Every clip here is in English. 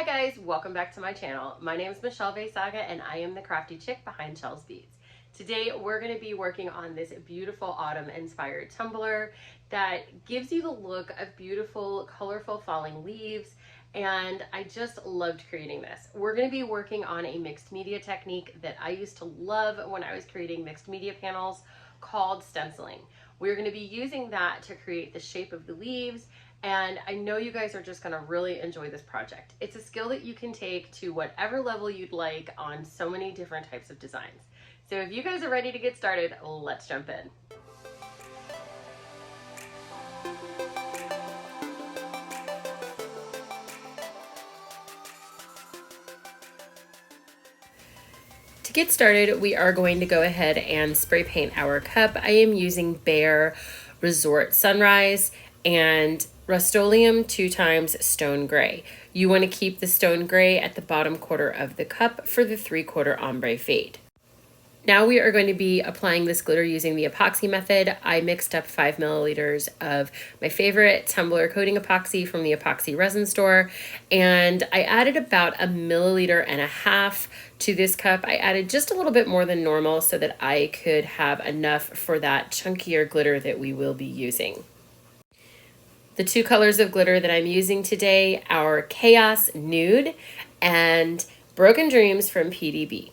guys, welcome back to my channel. My name is Michelle Vesaga and I am the crafty chick behind Shell's Beads. Today we're going to be working on this beautiful autumn inspired tumbler that gives you the look of beautiful colorful falling leaves, and I just loved creating this. We're going to be working on a mixed media technique that I used to love when I was creating mixed media panels called stenciling. We're going to be using that to create the shape of the leaves, and I know you guys are just going to really enjoy this project. It's a skill that you can take to whatever level you'd like on so many different types of designs. So if you guys are ready to get started, let's jump in. To get started, we are going to go ahead and spray paint our cup. I am using Behr Resort Sunrise and Rustoleum 2x Stone Gray. You want to keep the stone gray at the bottom quarter of the cup for the 3/4 ombre fade. Now we are going to be applying this glitter using the epoxy method. I mixed up 5 milliliters of my favorite Tumbler coating epoxy from the epoxy resin store, and I added about 1.5 milliliters to this cup. I added just a little bit more than normal so that I could have enough for that chunkier glitter that we will be using. The two colors of glitter that I'm using today are Chaos Nude and Broken Dreams from PDB.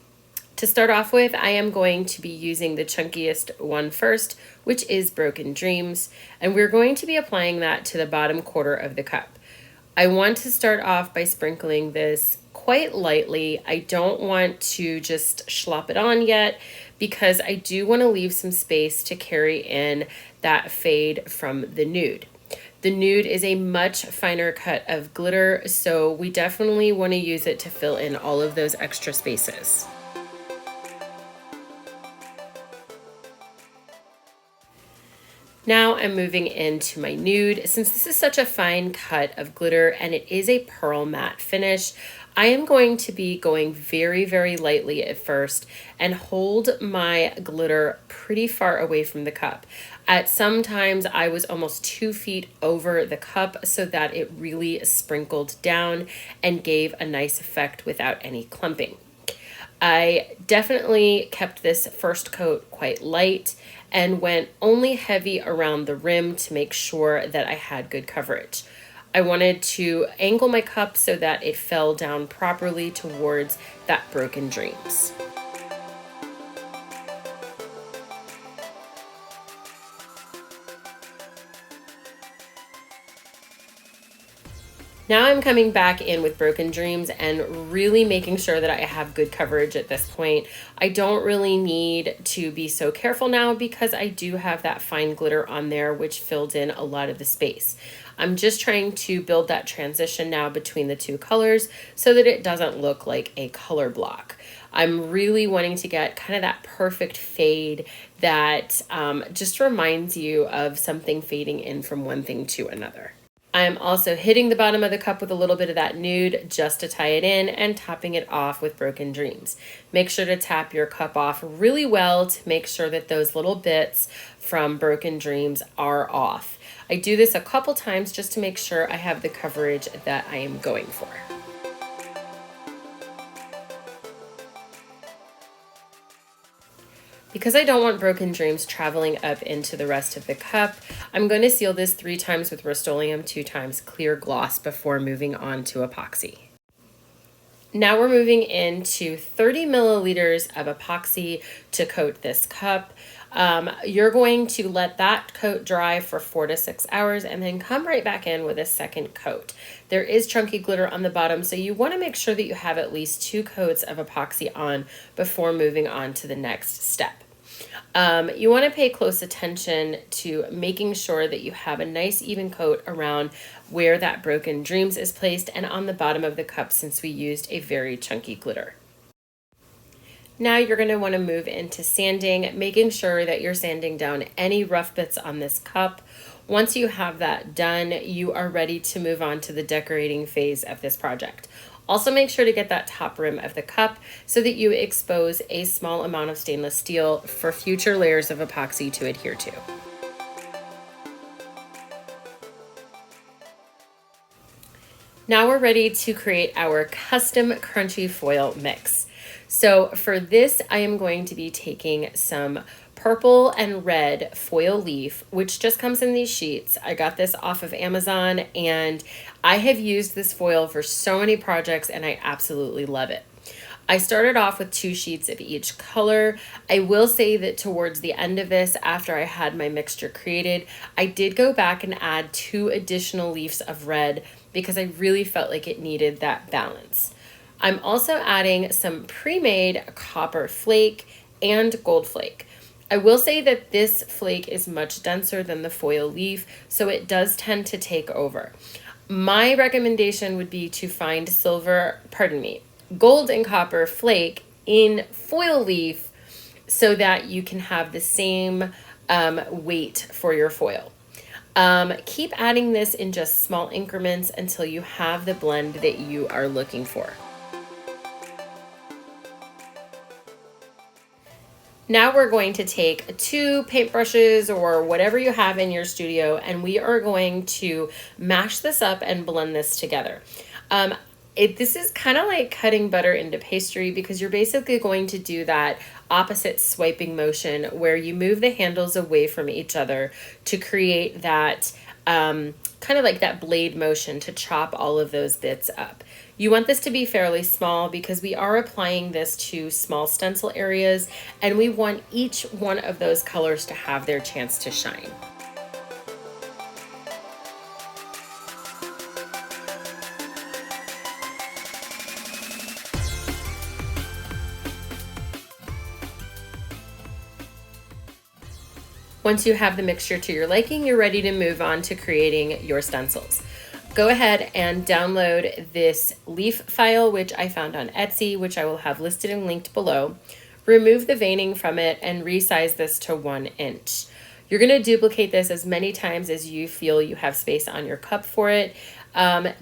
To start off with, I am going to be using the chunkiest one first, which is Broken Dreams, and we're going to be applying that to the bottom quarter of the cup. I want to start off by sprinkling this quite lightly. I don't want to just slop it on yet because I do want to leave some space to carry in that fade from the nude. The nude is a much finer cut of glitter, so we definitely want to use it to fill in all of those extra spaces. Now I'm moving into my nude. Since this is such a fine cut of glitter and it is a pearl matte finish, I am going to be going very, very lightly at first and hold my glitter pretty far away from the cup. At some times I was almost 2 feet over the cup so that it really sprinkled down and gave a nice effect without any clumping. I definitely kept this first coat quite light and went only heavy around the rim to make sure that I had good coverage. I wanted to angle my cup so that it fell down properly towards that Broken Dreams. Now I'm coming back in with Broken Dreams and really making sure that I have good coverage at this point. I don't really need to be so careful now because I do have that fine glitter on there which filled in a lot of the space. I'm just trying to build that transition now between the two colors so that it doesn't look like a color block. I'm really wanting to get kind of that perfect fade that just reminds you of something fading in from one thing to another. I'm also hitting the bottom of the cup with a little bit of that nude just to tie it in and topping it off with Broken Dreams. Make sure to tap your cup off really well to make sure that those little bits from Broken Dreams are off. I do this a couple times just to make sure I have the coverage that I am going for. Because I don't want Broken Dreams traveling up into the rest of the cup, I'm going to seal this 3 times with Rustoleum 2x clear gloss before moving on to epoxy. Now we're moving into 30 milliliters of epoxy to coat this cup. You're going to let that coat dry for 4 to 6 hours and then come right back in with a second coat. There is chunky glitter on the bottom, so you want to make sure that you have at least 2 coats of epoxy on before moving on to the next step. You want to pay close attention to making sure that you have a nice even coat around where that Broken Dreams is placed and on the bottom of the cup since we used a very chunky glitter. Now you're going to want to move into sanding, making sure that you're sanding down any rough bits on this cup. Once you have that done, you are ready to move on to the decorating phase of this project. Also make sure to get that top rim of the cup so that you expose a small amount of stainless steel for future layers of epoxy to adhere to. Now we're ready to create our custom crunchy foil mix. So for this, I am going to be taking some purple and red foil leaf, which just comes in these sheets. I got this off of Amazon and I have used this foil for so many projects and I absolutely love it. I started off with 2 sheets of each color. I will say that towards the end of this, after I had my mixture created, I did go back and add 2 additional leaves of red because I really felt like it needed that balance. I'm also adding some pre-made copper flake and gold flake. I will say that this flake is much denser than the foil leaf, so it does tend to take over. My recommendation would be to find gold and copper flake in foil leaf so that you can have the same weight for your foil. Keep adding this in just small increments until you have the blend that you are looking for. Now we're going to take 2 paintbrushes or whatever you have in your studio, and we are going to mash this up and blend this together. This is kind of like cutting butter into pastry because you're basically going to do that opposite swiping motion where you move the handles away from each other to create that kind of like that blade motion to chop all of those bits up. You want this to be fairly small because we are applying this to small stencil areas and we want each one of those colors to have their chance to shine. Once you have the mixture to your liking, you're ready to move on to creating your stencils. Go ahead and download this leaf file, which I found on Etsy, which I will have listed and linked below. Remove the veining from it and resize this to 1 inch. You're going to duplicate this as many times as you feel you have space on your cup for it,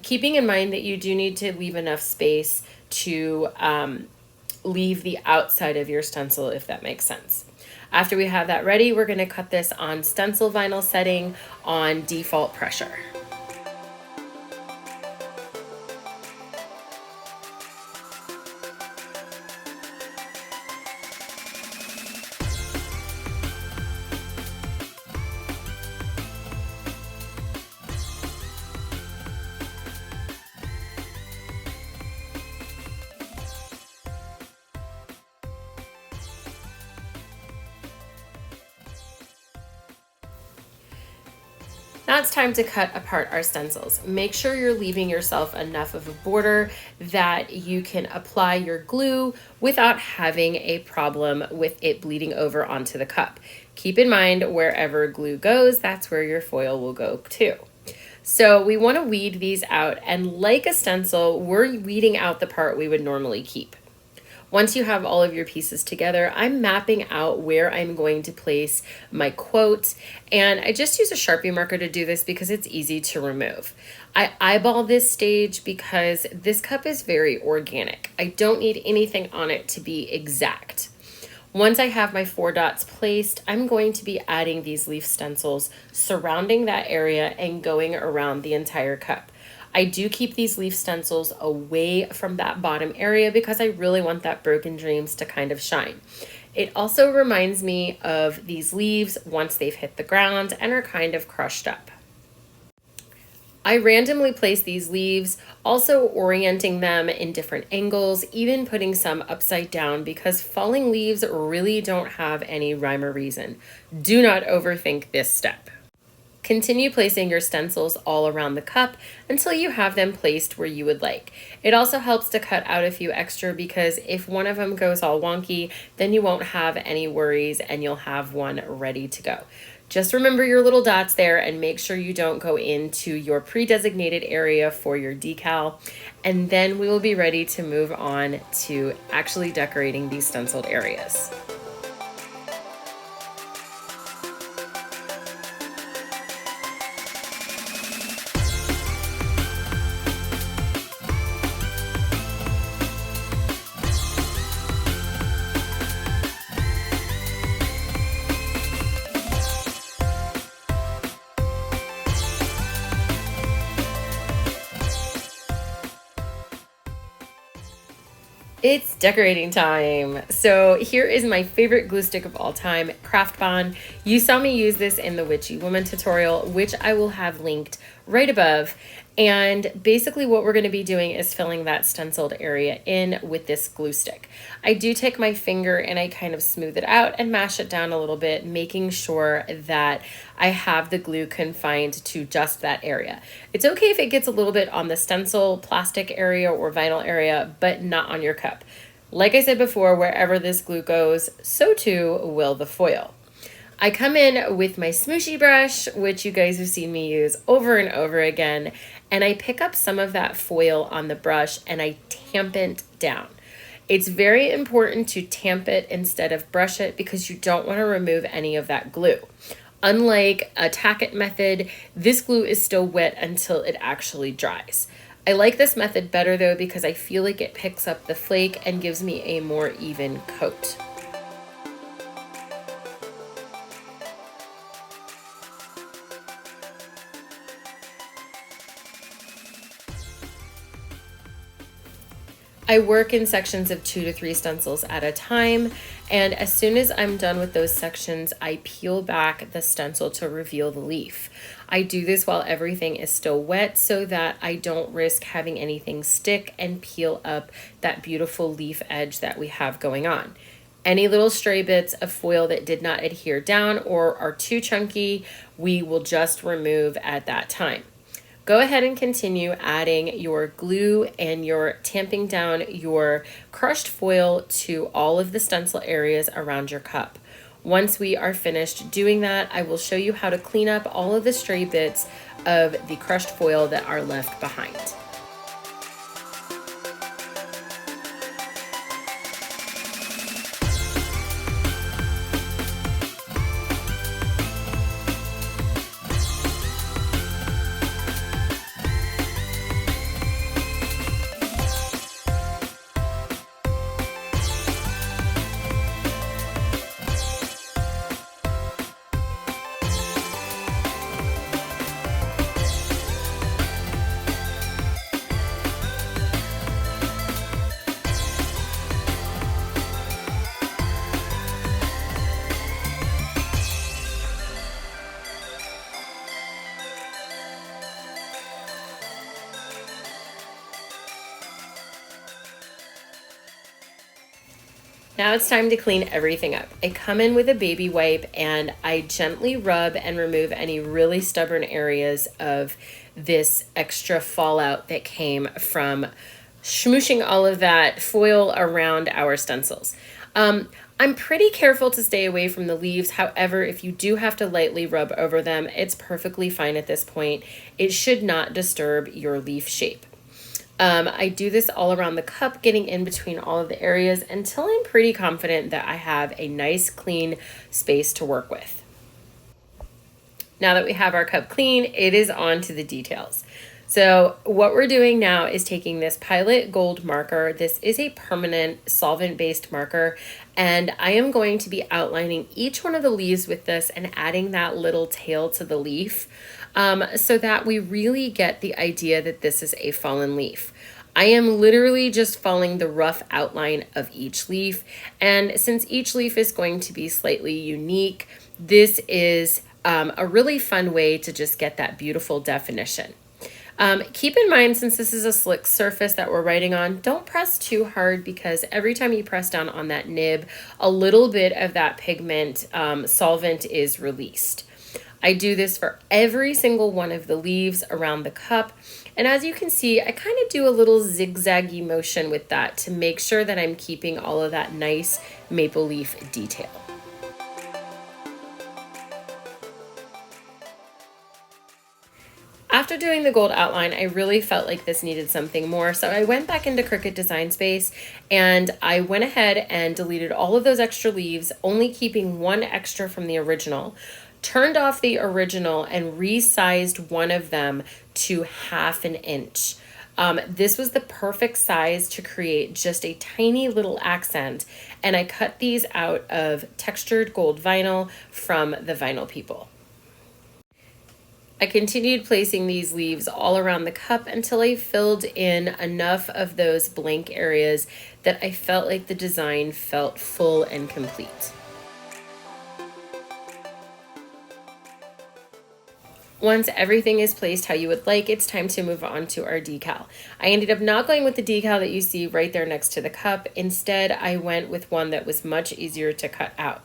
keeping in mind that you do need to leave enough space to leave the outside of your stencil, if that makes sense. After we have that ready, we're going to cut this on stencil vinyl setting on default pressure. Now it's time to cut apart our stencils. Make sure you're leaving yourself enough of a border that you can apply your glue without having a problem with it bleeding over onto the cup. Keep in mind, wherever glue goes, that's where your foil will go too. So we want to weed these out, and like a stencil, we're weeding out the part we would normally keep. Once you have all of your pieces together, I'm mapping out where I'm going to place my quote, and I just use a Sharpie marker to do this because it's easy to remove. I eyeball this stage because this cup is very organic. I don't need anything on it to be exact. Once I have my 4 dots placed, I'm going to be adding these leaf stencils surrounding that area and going around the entire cup. I do keep these leaf stencils away from that bottom area because I really want that Broken Dreams to kind of shine. It also reminds me of these leaves once they've hit the ground and are kind of crushed up. I randomly place these leaves, also orienting them in different angles, even putting some upside down because falling leaves really don't have any rhyme or reason. Do not overthink this step. Continue placing your stencils all around the cup until you have them placed where you would like. It also helps to cut out a few extra because if one of them goes all wonky, then you won't have any worries and you'll have one ready to go. Just remember your little dots there and make sure you don't go into your pre-designated area for your decal. And then we will be ready to move on to actually decorating these stenciled areas. It's decorating time. So here is my favorite glue stick of all time, Craft Bond. You saw me use this in the Witchy Woman tutorial, which I will have linked right above. And basically what we're going to be doing is filling that stenciled area in with this glue stick. I do take my finger and I kind of smooth it out and mash it down a little bit, making sure that I have the glue confined to just that area. It's okay if it gets a little bit on the stencil plastic area or vinyl area, but not on your cup. Like I said before, wherever this glue goes, so too will the foil. I come in with my smooshy brush, which you guys have seen me use over and over again, and I pick up some of that foil on the brush and I tamp it down. It's very important to tamp it instead of brush it because you don't want to remove any of that glue. Unlike a tack it method, this glue is still wet until it actually dries. I like this method better though because I feel like it picks up the flake and gives me a more even coat. I work in sections of 2 to 3 stencils at a time, and as soon as I'm done with those sections, I peel back the stencil to reveal the leaf. I do this while everything is still wet so that I don't risk having anything stick and peel up that beautiful leaf edge that we have going on. Any little stray bits of foil that did not adhere down or are too chunky, we will just remove at that time. Go ahead and continue adding your glue and you're tamping down your crushed foil to all of the stencil areas around your cup. Once we are finished doing that, I will show you how to clean up all of the stray bits of the crushed foil that are left behind. Now it's time to clean everything up. I come in with a baby wipe and I gently rub and remove any really stubborn areas of this extra fallout that came from smooshing all of that foil around our stencils. I'm pretty careful to stay away from the leaves. However, if you do have to lightly rub over them, it's perfectly fine at this point. It should not disturb your leaf shape. I do this all around the cup, getting in between all of the areas until I'm pretty confident that I have a nice clean space to work with. Now that we have our cup clean, it is on to the details. So what we're doing now is taking this Pilot Gold marker. This is a permanent solvent-based marker, and I am going to be outlining each one of the leaves with this and adding that little tail to the leaf so that we really get the idea that this is a fallen leaf. I am literally just following the rough outline of each leaf, and since each leaf is going to be slightly unique, this is a really fun way to just get that beautiful definition. Keep in mind, since this is a slick surface that we're writing on, don't press too hard because every time you press down on that nib, a little bit of that pigment solvent is released. I do this for every single one of the leaves around the cup. And as you can see, I kind of do a little zigzaggy motion with that to make sure that I'm keeping all of that nice maple leaf detail. After doing the gold outline, I really felt like this needed something more, so I went back into Cricut Design Space and I went ahead and deleted all of those extra leaves, only keeping one extra from the original, turned off the original and resized one of them to 1/2 inch. This was the perfect size to create just a tiny little accent, and I cut these out of textured gold vinyl from the Vinyl People. I continued placing these leaves all around the cup until I filled in enough of those blank areas that I felt like the design felt full and complete. Once everything is placed how you would like, it's time to move on to our decal. I ended up not going with the decal that you see right there next to the cup. Instead, I went with one that was much easier to cut out.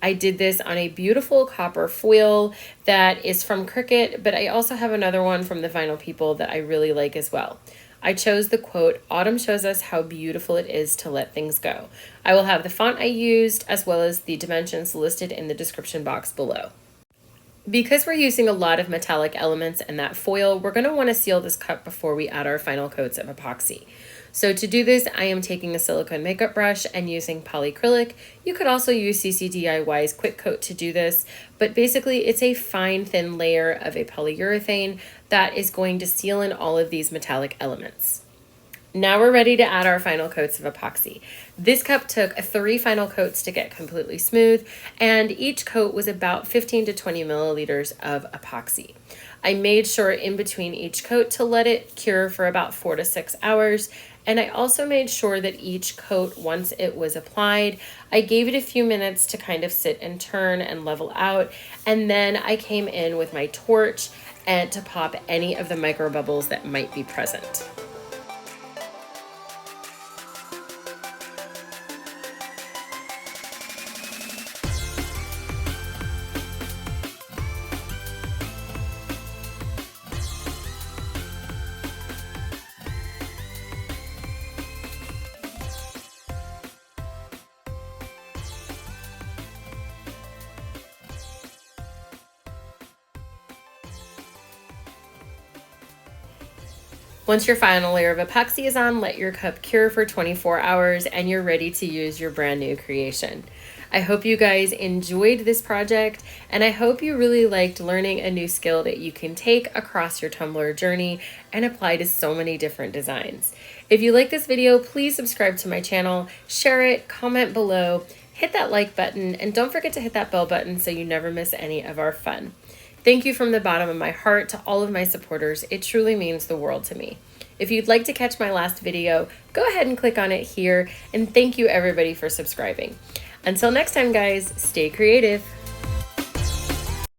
I did this on a beautiful copper foil that is from Cricut, but I also have another one from the Vinyl People that I really like as well. I chose the quote, "Autumn shows us how beautiful it is to let things go." I will have the font I used as well as the dimensions listed in the description box below. Because we're using a lot of metallic elements in that foil, we're going to want to seal this cup before we add our final coats of epoxy. So to do this, I am taking a silicone makeup brush and using polyacrylic. You could also use CCDIY's Quick Coat to do this, but basically it's a fine thin layer of a polyurethane that is going to seal in all of these metallic elements. Now we're ready to add our final coats of epoxy. This cup took 3 final coats to get completely smooth, and each coat was about 15 to 20 milliliters of epoxy. I made sure in between each coat to let it cure for about 4 to 6 hours, and I also made sure that each coat, once it was applied, I gave it a few minutes to kind of sit and turn and level out, and then I came in with my torch and to pop any of the micro bubbles that might be present. Once your final layer of epoxy is on, let your cup cure for 24 hours and you're ready to use your brand new creation. I hope you guys enjoyed this project, and I hope you really liked learning a new skill that you can take across your Tumbler journey and apply to so many different designs. If you like this video, please subscribe to my channel, share it, comment below, hit that like button, and don't forget to hit that bell button so you never miss any of our fun. Thank you from the bottom of my heart to all of my supporters. It truly means the world to me. If you'd like to catch my last video, go ahead and click on it here, and thank you everybody for subscribing. Until next time, guys, stay creative.